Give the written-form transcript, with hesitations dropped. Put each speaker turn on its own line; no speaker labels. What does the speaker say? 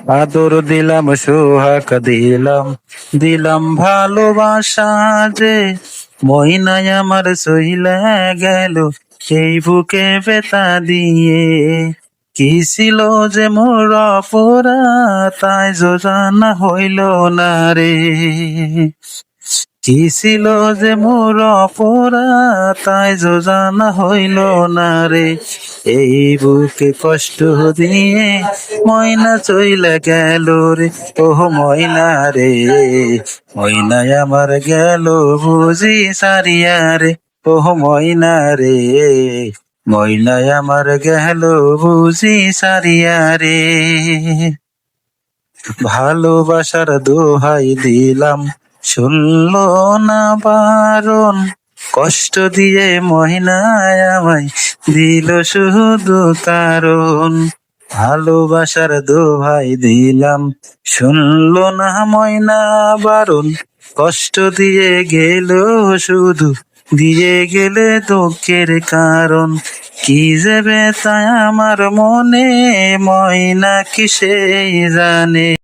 আদর দিলাম, সোহাগ দিলাম, দিলাম ভালোবাসা যে ময়নায় আমার সইলা গেল সেই বুকে ব্যথা দিয়ে। কি ছিল যে মোর অপরাধ তাই জানা হইল না রে। কি ছিল যে মোর অপরাধ তাই জানা হইল না রে। এই বুকে কষ্ট দিয়ে ময়না চইলা গেল রে। ওহ ময়না রে, ময়নায় আমার গেল বুঝি সারিয়া রে। ওহ ময়না রে, ময়নায় আমার গেল বুঝি সারিয়া রে। ভালোবাসার দোহাই দিলাম, শুনলো না বারণ, কষ্ট দিয়ে মহিনায় আমায় দিল শুধু কারণ। ভালোবাসার দোহাই দিলাম, শুনলো না ময়না বারণ, কষ্ট দিয়ে গেল শুধু, দিয়ে গেলে দুঃখের কারণ। কি যে ব্যথা আমার মনে ময়না কি সেই জানে।